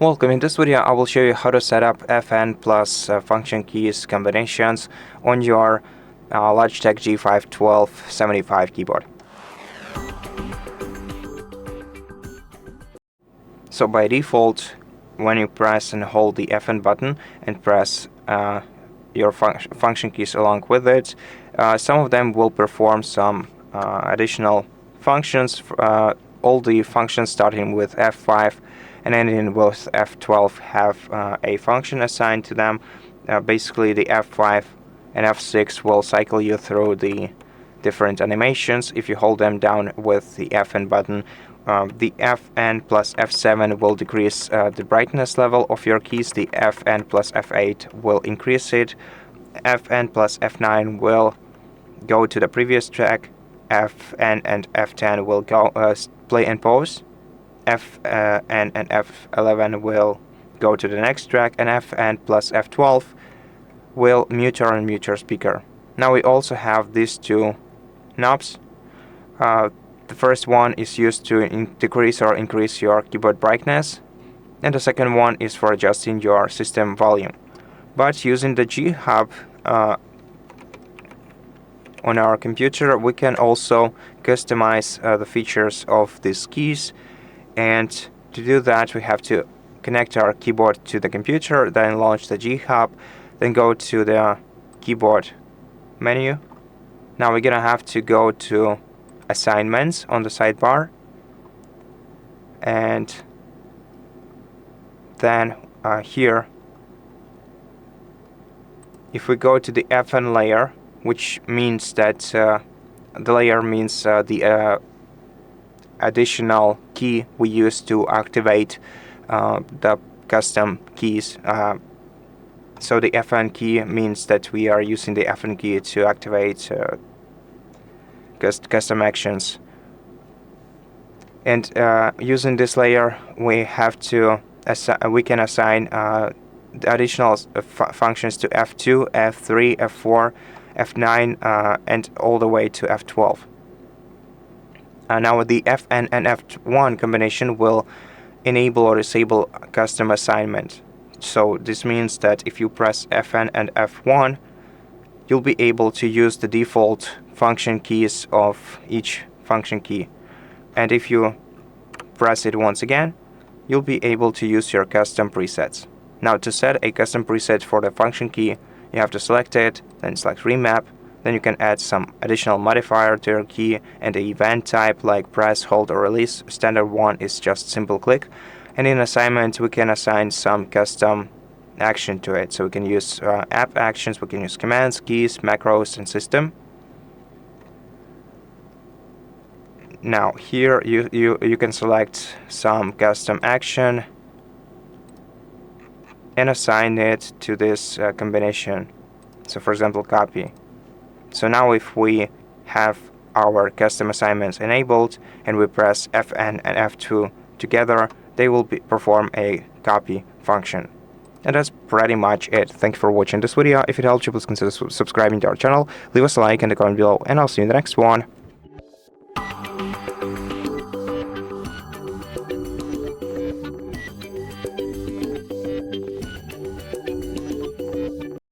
Welcome. In this video I will show you how to set up FN plus function keys combinations on your Logitech G512 75 keyboard. So by default, when you press and hold the FN button and press your function keys along with it, some of them will perform some additional functions. All the functions starting with F5 and ending with F12 have a function assigned to them. Basically, the F5 and F6 will cycle you through the different animations. If you hold them down with the FN button, the FN plus F7 will decrease the brightness level of your keys. The FN plus F8 will increase it. FN plus F9 will go to the previous track. FN and F10 will go play and pause. Fn and F11 will go to the next track, and Fn plus F12 will mute or unmute your speaker. Now we also have these two knobs. The first one is used to decrease or increase your keyboard brightness, and the second one is for adjusting your system volume. But using the G Hub on our computer, we can also customize the features of these keys. And to do that, we have to connect our keyboard to the computer, then launch the G Hub, then go to the keyboard menu. Now we're gonna have to go to assignments on the sidebar, and then here, if we go to the FN layer, which means that the layer means the additional key we use to activate the custom keys. So the FN key means that we are using the FN key to activate custom actions. And using this layer, we have to we can assign the additional functions to F2, F3, F4, F9, and all the way to F12. Now the Fn and F1 combination will enable or disable custom assignment. So this means that if you press Fn and F1, you'll be able to use the default function keys of each function key. And if you press it once again, you'll be able to use your custom presets. Now to set a custom preset for the function key, you have to select it, then select Remap. Then you can add some additional modifier to your key and the event type like press, hold, or release. Standard one is just simple click. And in assignment, we can assign some custom action to it. So we can use app actions, we can use commands, keys, macros, and system. Now here you can select some custom action and assign it to this combination. So for example, copy. So now if we have our custom assignments enabled and we press Fn and F2 together, they will perform a copy function. And that's pretty much it. Thank you for watching this video. If it helped you, please consider subscribing to our channel, leave us a like in the comment below, and I'll see you in the next one.